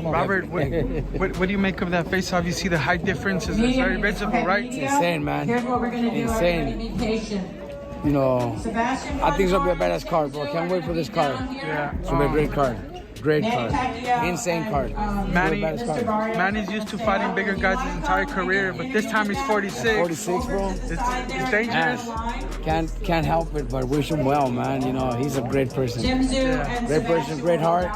Robert, what do you make of that face-off? You see the height difference? It's very visible, right? It's insane, man. Here's what we're gonna do. Insane. Be patient. You know, I think it's gonna be a badass card, bro. Can't wait for this card. Yeah. It's gonna be a great card. Great card. Insane card. Manny's used to fighting bigger guys his entire career, but this time he's 46. 46, bro. It's dangerous. Can't help it, but wish him well, man. You know, he's a great person. Great person, great heart.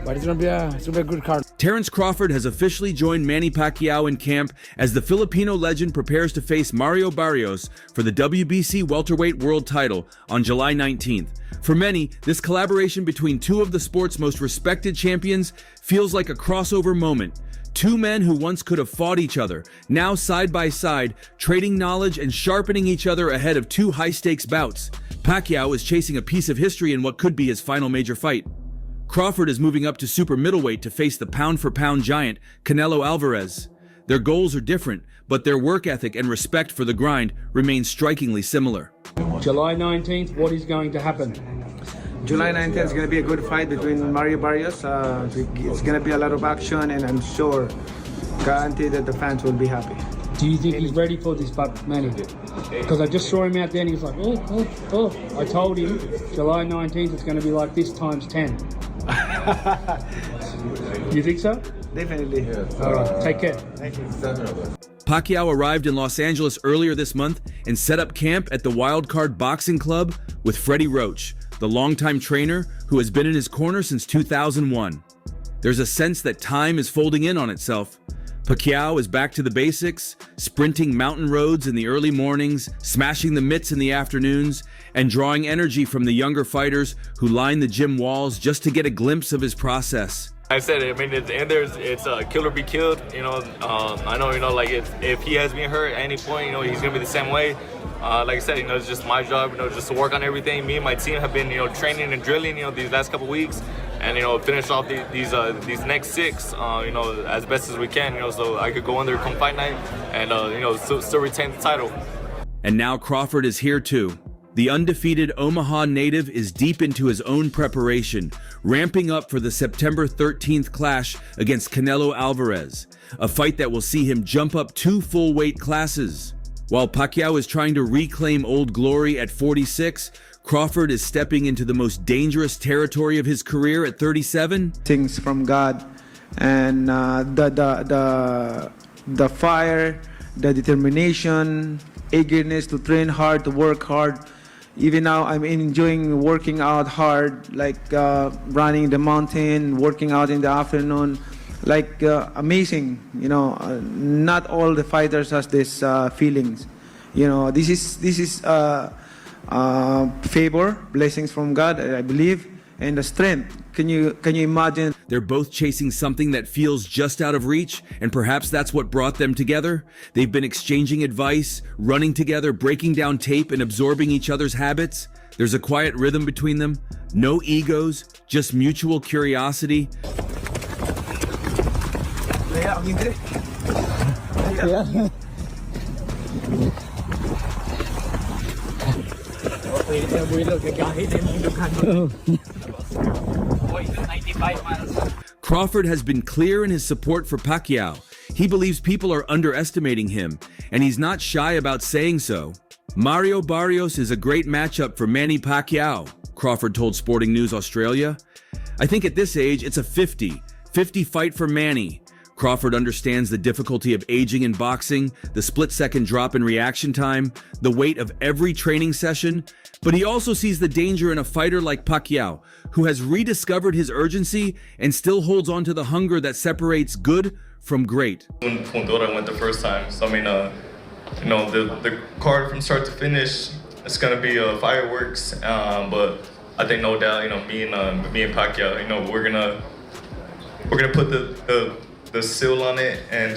But it's gonna be a good card. Terrence Crawford has officially joined Manny Pacquiao in camp as the Filipino legend prepares to face Mario Barrios for the WBC welterweight world title on July 19th. For many, this collaboration between two of the sport's most respected champions feels like a crossover moment. Two men who once could have fought each other, now side by side, trading knowledge and sharpening each other ahead of two high-stakes bouts. Pacquiao is chasing a piece of history in what could be his final major fight. Crawford is moving up to super middleweight to face the pound-for-pound giant, Canelo Alvarez. Their goals are different, but their work ethic and respect for the grind remain strikingly similar. July 19th, what is going to happen? July 19th is going to be a good fight between Mario Barrios. It's going to be a lot of action, and I'm sure, guaranteed that the fans will be happy. Do you think he's ready for this, Manny? Because I just saw him out there and he was like, oh. I told him July 19th it's going to be like this times 10. You think so? Definitely. All right, take care. Thank you. Pacquiao arrived in Los Angeles earlier this month and set up camp at the Wildcard Boxing Club with Freddie Roach, the longtime trainer who has been in his corner since 2001. There's a sense that time is folding in on itself. Pacquiao is back to the basics, sprinting mountain roads in the early mornings, smashing the mitts in the afternoons, and drawing energy from the younger fighters who line the gym walls just to get a glimpse of his process. I said, I mean, at the end it's kill or be killed. You know, I know, you know, like if he has been hurt at any point, you know, he's gonna be the same way. Like I said, you know, it's just my job, you know, just to work on everything. Me and my team have been, you know, training and drilling, you know, these last couple weeks, and you know, finish off these next 6, you know, as best as we can, you know, so I could go in there come fight night and you know, still retain the title. And now Crawford is here too. The undefeated Omaha native is deep into his own preparation, ramping up for the September 13th clash against Canelo Alvarez, a fight that will see him jump up 2 full weight classes. While Pacquiao is trying to reclaim old glory at 46, Crawford is stepping into the most dangerous territory of his career at 37. Things from God, and the fire, the determination, eagerness to train hard, to work hard. Even now, I'm enjoying working out hard, like running the mountain, working out in the afternoon, like amazing. You know, not all the fighters has this feelings. You know, this is favor, blessings from God, I believe, and the strength. Can you imagine? They're both chasing something that feels just out of reach, and perhaps that's what brought them together. They've been exchanging advice, running together, breaking down tape, and absorbing each other's habits. There's a quiet rhythm between them, no egos, just mutual curiosity. Crawford has been clear in his support for Pacquiao. He believes people are underestimating him, and he's not shy about saying so. Mario Barrios is a great matchup for Manny Pacquiao, Crawford told Sporting News Australia. I think at this age, it's a 50-50 fight for Manny. Crawford understands the difficulty of aging in boxing, the split-second drop in reaction time, the weight of every training session, but he also sees the danger in a fighter like Pacquiao, who has rediscovered his urgency and still holds on to the hunger that separates good from great. When Fundora went the first time, so I mean, you know, the card from start to finish, it's gonna be fireworks, but I think no doubt, you know, me and Pacquiao, you know, we're gonna put the seal on it, and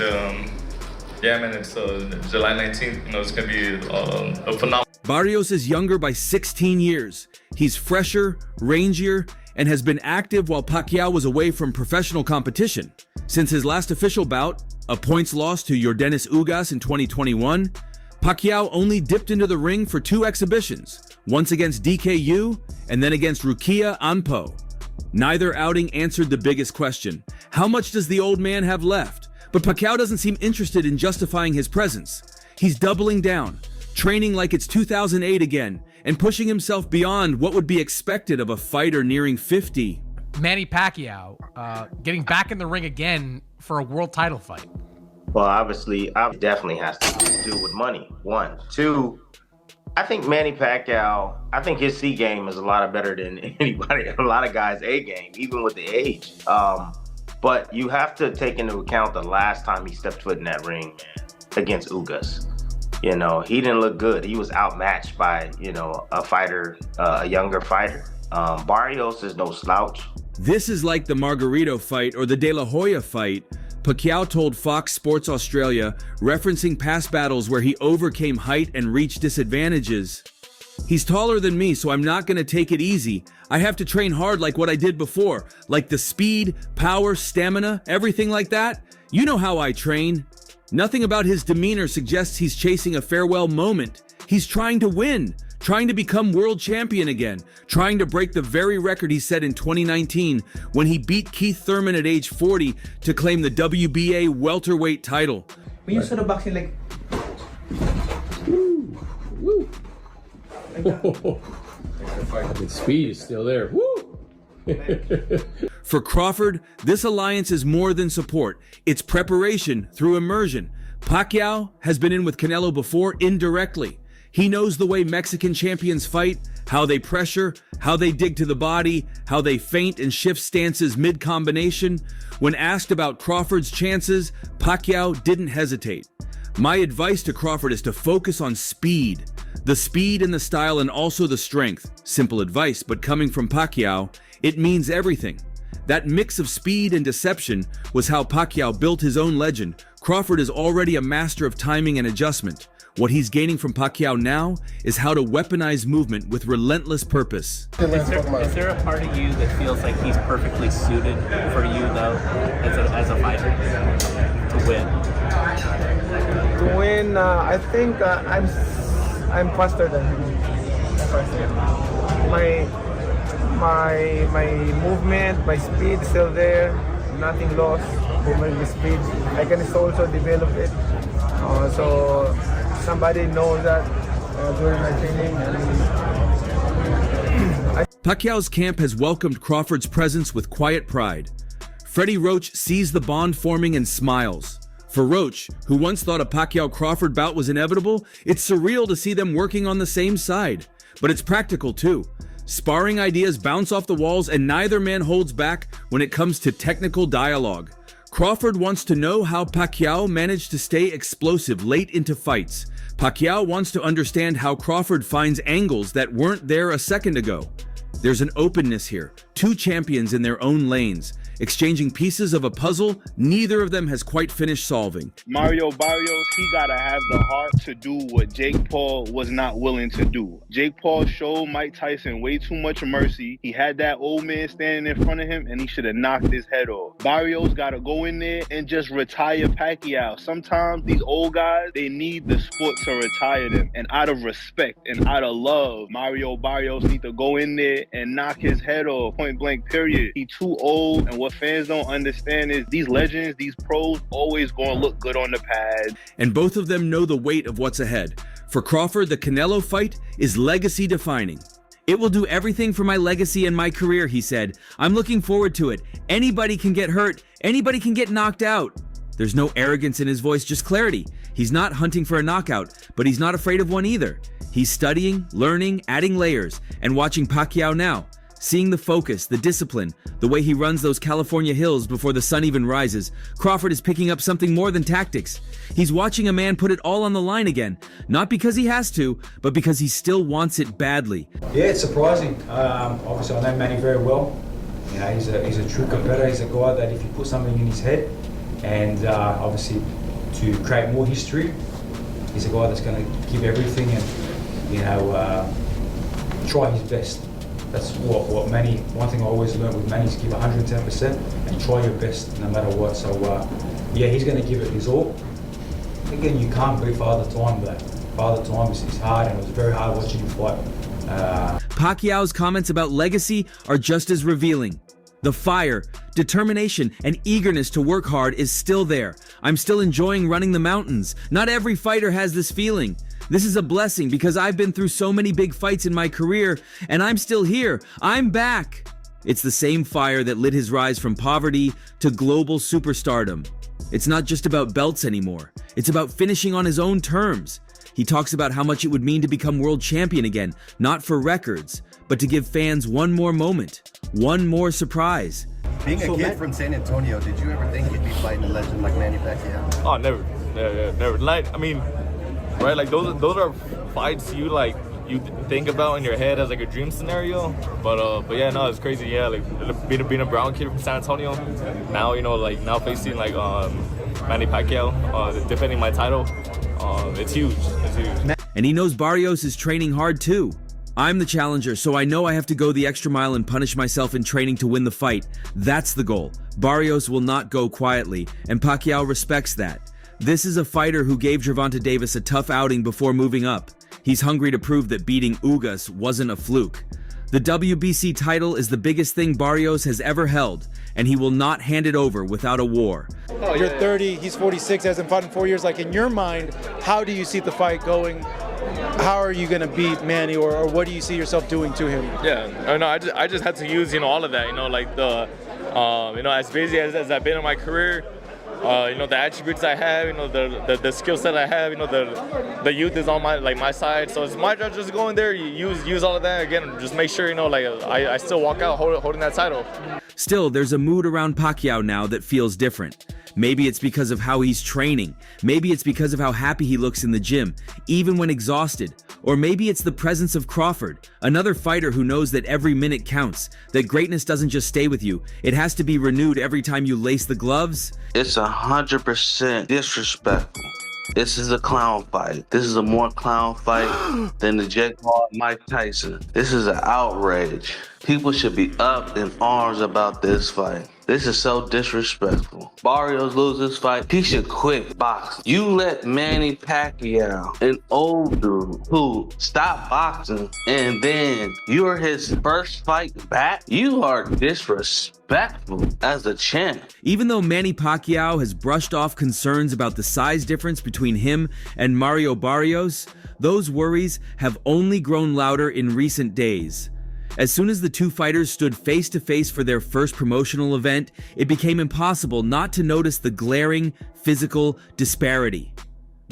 yeah, man, it's July 19th. You know, it's gonna be a phenomenal. Barrios is younger by 16 years. He's fresher, rangier, and has been active while Pacquiao was away from professional competition. Since his last official bout, a points loss to Yordenis Ugas in 2021, Pacquiao only dipped into the ring for 2 exhibitions, once against DKU and then against Rukia Anpo. Neither outing answered the biggest question. How much does the old man have left? But Pacquiao doesn't seem interested in justifying his presence. He's doubling down, training like it's 2008 again, and pushing himself beyond what would be expected of a fighter nearing 50. Manny Pacquiao getting back in the ring again for a world title fight. Well, obviously, it definitely has to do with money, one. Two, I think Manny Pacquiao, I think his C game is a lot better than anybody, a lot of guys' A game, even with the age. But you have to take into account the last time he stepped foot in that ring against Ugas. You know, he didn't look good. He was outmatched by, you know, a fighter, a younger fighter. Barrios is no slouch. This is like the Margarito fight or the De La Hoya fight. Pacquiao told Fox Sports Australia, referencing past battles where he overcame height and reach disadvantages. He's taller than me, so I'm not gonna take it easy. I have to train hard like what I did before, like the speed, power, stamina, everything like that. You know how I train. Nothing about his demeanor suggests he's chasing a farewell moment. He's trying to win, trying to become world champion again, trying to break the very record he set in 2019 when he beat Keith Thurman at age 40 to claim the WBA welterweight title. When you saw the boxing, like, The speed is still there. Woo! For Crawford, this alliance is more than support. It's preparation through immersion. Pacquiao has been in with Canelo before indirectly. He knows the way Mexican champions fight, how they pressure, how they dig to the body, how they feint and shift stances mid-combination. When asked about Crawford's chances, Pacquiao didn't hesitate. My advice to Crawford is to focus on speed. The speed and the style and also the strength. Simple advice, but coming from Pacquiao, it means everything. That mix of speed and deception was how Pacquiao built his own legend. Crawford is already a master of timing and adjustment. What he's gaining from Pacquiao now is how to weaponize movement with relentless purpose. Is there a part of you that feels like he's perfectly suited for you, though, as a fighter, to win? to win, I think I'm faster than him. My movement, my speed is still there. Nothing lost. Movement with speed. I can also develop it. So somebody knows that during my training. Pacquiao's camp has welcomed Crawford's presence with quiet pride. Freddie Roach sees the bond forming and smiles. For Roach, who once thought a Pacquiao-Crawford bout was inevitable, it's surreal to see them working on the same side. But it's practical too. Sparring ideas bounce off the walls and neither man holds back when it comes to technical dialogue. Crawford wants to know how Pacquiao managed to stay explosive late into fights. Pacquiao wants to understand how Crawford finds angles that weren't there a second ago. There's an openness here, two champions in their own lanes, exchanging pieces of a puzzle neither of them has quite finished solving. Mario Barrios, he gotta have the heart to do what Jake Paul was not willing to do. Jake Paul showed Mike Tyson way too much mercy. He had that old man standing in front of him and he should have knocked his head off. Barrios gotta go in there and just retire Pacquiao. Sometimes these old guys, they need the sport to retire them. And out of respect and out of love, Mario Barrios need to go in there and knock his head off, point blank period. He too old, and what fans don't understand is these legends, these pros, always gonna look good on the pad. And both of them know the weight of what's ahead. For Crawford, the Canelo fight is legacy defining. "It will do everything for my legacy and my career," he said. "I'm looking forward to it. Anybody can get hurt. Anybody can get knocked out." There's no arrogance in his voice, just clarity. He's not hunting for a knockout, but he's not afraid of one either. He's studying, learning, adding layers, and watching Pacquiao now. Seeing the focus, the discipline, the way he runs those California hills before the sun even rises, Crawford is picking up something more than tactics. He's watching a man put it all on the line again, not because he has to, but because he still wants it badly. Yeah, it's surprising. Obviously, I know Manny very well. You know, he's a true competitor. He's a guy that if you put something in his head, and obviously to create more history, he's a guy that's going to give everything and try his best. That's what Manny, one thing I always learned with Manny is give 110% and try your best no matter what. So yeah, he's going to give it his all. Again, you can't beat Father Time, but Father Time is hard, and it was very hard watching him fight. Pacquiao's comments about legacy are just as revealing. The fire, determination, and eagerness to work hard is still there. I'm still enjoying running the mountains. Not every fighter has this feeling. This is a blessing because I've been through so many big fights in my career, and I'm still here. I'm back. It's the same fire that lit his rise from poverty to global superstardom. It's not just about belts anymore. It's about finishing on his own terms. He talks about how much it would mean to become world champion again, not for records, but to give fans one more moment, one more surprise. Being a kid from San Antonio, did you ever think you'd be fighting a legend like Manny Pacquiao? Oh, never. Never. Like, I mean, right, like those are fights you think about in your head as like a dream scenario, but yeah, no, it's crazy. Yeah, like being a brown kid from San Antonio, now now facing like Manny Pacquiao, defending my title, it's huge. It's huge. And he knows Barrios is training hard too. I'm the challenger, so I know I have to go the extra mile and punish myself in training to win the fight. That's the goal. Barrios will not go quietly, and Pacquiao respects that. This is a fighter who gave Gervonta Davis a tough outing before moving up. He's hungry to prove that beating Ugas wasn't a fluke. The WBC title is the biggest thing Barrios has ever held, and he will not hand it over without a war. You're 30, he's 46, hasn't fought in 4 years. Like, in your mind, how do you see the fight going? How are you going to beat Manny, or what do you see yourself doing to him? Yeah, no, I just had to use, all of that, like the, as busy as I've been in my career, the attributes I have, the skill set I have, the youth is on my side. So it's my job just to go in there, use all of that again, just make sure, I still walk out holding that title. Still, there's a mood around Pacquiao now that feels different. Maybe it's because of how he's training. Maybe it's because of how happy he looks in the gym, even when exhausted. Or maybe it's the presence of Crawford, another fighter who knows that every minute counts, that greatness doesn't just stay with you. It has to be renewed every time you lace the gloves. It's 100% disrespectful. This is a clown fight. This is a more clown fight than the Jake Paul and Mike Tyson. This is an outrage. People should be up in arms about this fight. This is so disrespectful. Barrios loses this fight, he should quit boxing. You let Manny Pacquiao, an old dude who stopped boxing, and then you're his first fight back? You are disrespectful as a champ. Even though Manny Pacquiao has brushed off concerns about the size difference between him and Mario Barrios, those worries have only grown louder in recent days. As soon as the two fighters stood face to face for their first promotional event, it became impossible not to notice the glaring physical disparity.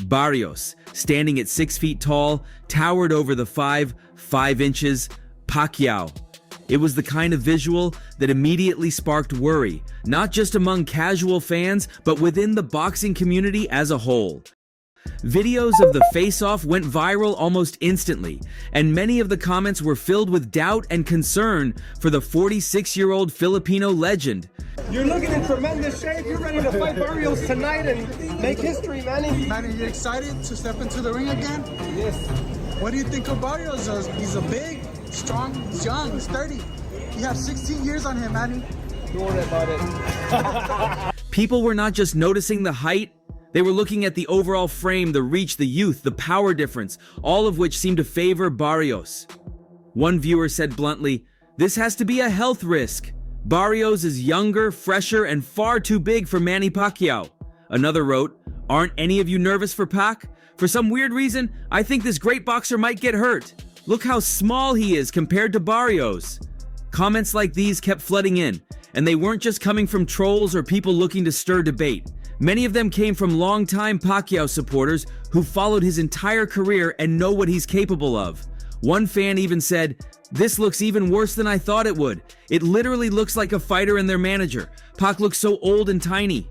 Barrios, standing at 6 feet tall, towered over the 5 inches, Pacquiao. It was the kind of visual that immediately sparked worry, not just among casual fans, but within the boxing community as a whole. Videos of the face-off went viral almost instantly, and many of the comments were filled with doubt and concern for the 46-year-old Filipino legend. You're looking in tremendous shape. You're ready to fight Barrios tonight and make history, Manny. Manny, you excited to step into the ring again? Yes. What do you think of Barrios? He's a big, strong, he's young, he's 30. You have 16 years on him, Manny. Don't worry about it. People were not just noticing the height, they were looking at the overall frame, the reach, the youth, the power difference, all of which seemed to favor Barrios. One viewer said bluntly, "This has to be a health risk. Barrios is younger, fresher, and far too big for Manny Pacquiao." Another wrote, "Aren't any of you nervous for Pac? For some weird reason, I think this great boxer might get hurt. Look how small he is compared to Barrios." Comments like these kept flooding in, and they weren't just coming from trolls or people looking to stir debate. Many of them came from longtime Pacquiao supporters who followed his entire career and know what he's capable of. One fan even said, "This looks even worse than I thought it would. It literally looks like a fighter and their manager. Pac looks so old and tiny."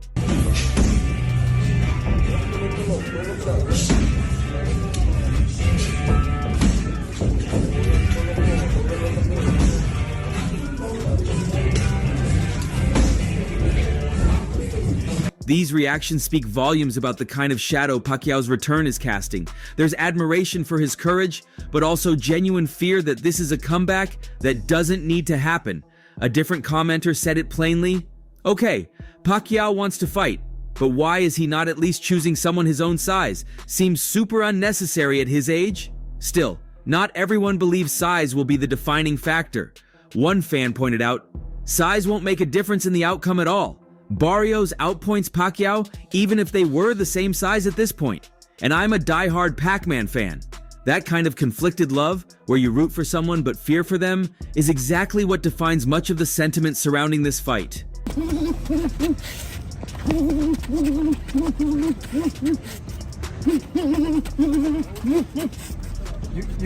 These reactions speak volumes about the kind of shadow Pacquiao's return is casting. There's admiration for his courage, but also genuine fear that this is a comeback that doesn't need to happen. A different commenter said it plainly. Okay, Pacquiao wants to fight, but why is he not at least choosing someone his own size? Seems super unnecessary at his age. Still, Not everyone believes size will be the defining factor. One fan pointed out, size won't make a difference in the outcome at all. Barrios outpoints Pacquiao even if they were the same size at this point. And I'm a diehard Pac-Man fan. That kind of conflicted love, where you root for someone but fear for them, is exactly what defines much of the sentiment surrounding this fight. You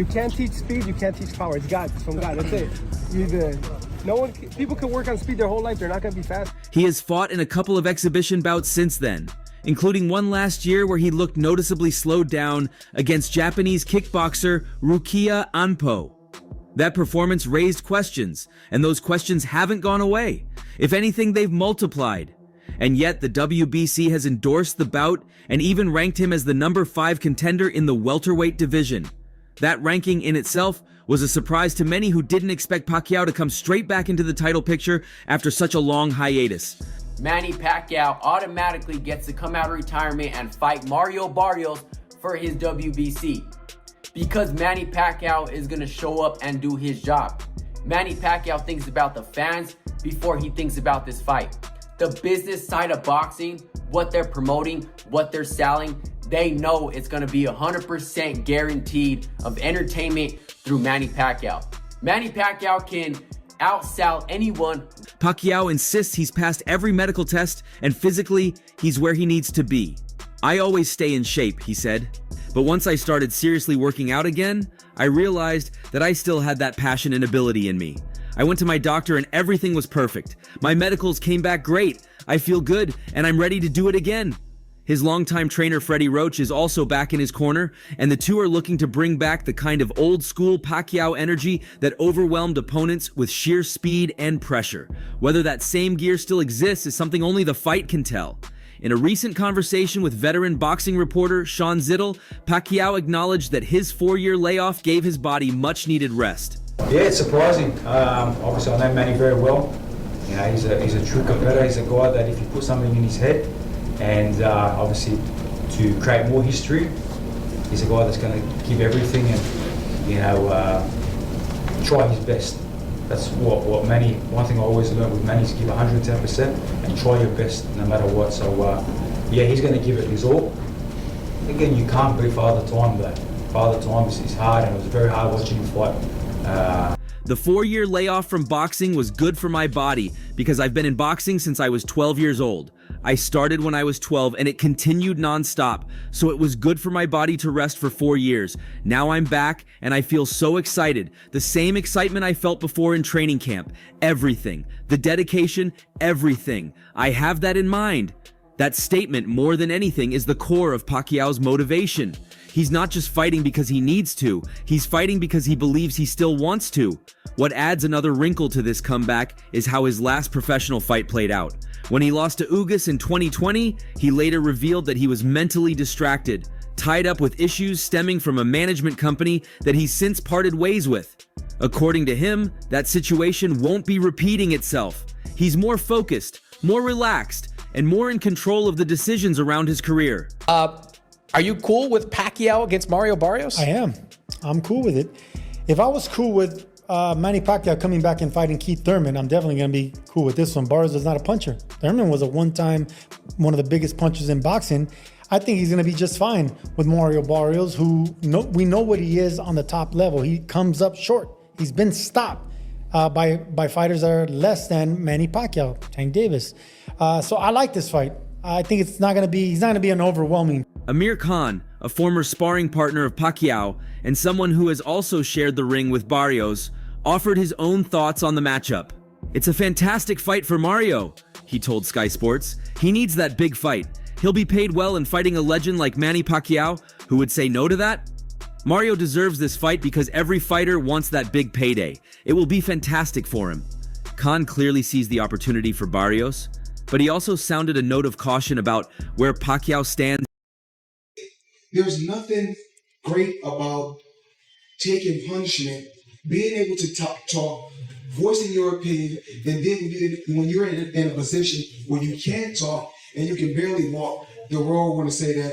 can't teach speed, you can't teach power. It's God, it's from God, that's it. People can work on speed their whole life, they're not gonna be fast. He has fought in a couple of exhibition bouts since then, including one last year where he looked noticeably slowed down against Japanese kickboxer Rukia Anpo. That performance raised questions, and those questions haven't gone away. If anything, they've multiplied. And yet the WBC has endorsed the bout and even ranked him as the number 5 contender in the welterweight division. That ranking in itself was a surprise to many who didn't expect Pacquiao to come straight back into the title picture after such a long hiatus. Manny Pacquiao automatically gets to come out of retirement and fight Mario Barrios for his WBC. Because Manny Pacquiao is going to show up and do his job. Manny Pacquiao thinks about the fans before he thinks about this fight. The business side of boxing, what they're promoting, what they're selling, they know it's going to be 100% guaranteed of entertainment through Manny Pacquiao. Manny Pacquiao can outsell anyone. Pacquiao insists he's passed every medical test and physically, he's where he needs to be. I always stay in shape, he said. But once I started seriously working out again, I realized that I still had that passion and ability in me. I went to my doctor and everything was perfect. My medicals came back great. I feel good and I'm ready to do it again. His longtime trainer Freddie Roach is also back in his corner, and the two are looking to bring back the kind of old-school Pacquiao energy that overwhelmed opponents with sheer speed and pressure. Whether that same gear still exists is something only the fight can tell. In a recent conversation with veteran boxing reporter Sean Zittel, Pacquiao acknowledged that his 4-year layoff gave his body much-needed rest. Yeah, it's surprising. Obviously, I know Manny very well. You know, he's a true competitor. He's a guy that if you put something in his head, and obviously to create more history, he's a guy that's going to give everything and, you know, try his best. That's what Manny, one thing I always learned with Manny is give 110% and try your best no matter what. So yeah, he's going to give it his all. Again, you can't beat Father Time, but Father Time is hard, and it was very hard watching him fight. The 4-year layoff from boxing was good for my body because I've been in boxing since I was 12 years old. I started when I was 12 and it continued non-stop, so it was good for my body to rest for 4 years. Now I'm back and I feel so excited. The same excitement I felt before in training camp. Everything. The dedication, everything. I have that in mind. That statement, more than anything, is the core of Pacquiao's motivation. He's not just fighting because he needs to, he's fighting because he believes he still wants to. What adds another wrinkle to this comeback is how his last professional fight played out. When he lost to Ugas in 2020, he later revealed that he was mentally distracted, tied up with issues stemming from a management company that he's since parted ways with. According to him, that situation won't be repeating itself. He's more focused, more relaxed, and more in control of the decisions around his career. Are you cool with Pacquiao against Mario Barrios? I am. I'm cool with it. If I was cool with Manny Pacquiao coming back and fighting Keith Thurman, I'm definitely going to be cool with this one. Barrios is not a puncher. Thurman was one of the biggest punchers in boxing. I think he's going to be just fine with Mario Barrios, who we know what he is on the top level. He comes up short. He's been stopped by fighters that are less than Manny Pacquiao, Tank Davis. So I like this fight. I think he's not going to be an overwhelming. Amir Khan, a former sparring partner of Pacquiao and someone who has also shared the ring with Barrios, offered his own thoughts on the matchup. "It's a fantastic fight for Mario," he told Sky Sports. "He needs that big fight. He'll be paid well in fighting a legend like Manny Pacquiao, who would say no to that. Mario deserves this fight because every fighter wants that big payday. It will be fantastic for him." Khan clearly sees the opportunity for Barrios, but he also sounded a note of caution about where Pacquiao stands. There's nothing great about taking punishment, being able to talk, voicing your opinion, and then when you're in a position where you can't talk and you can barely walk, the world want to say that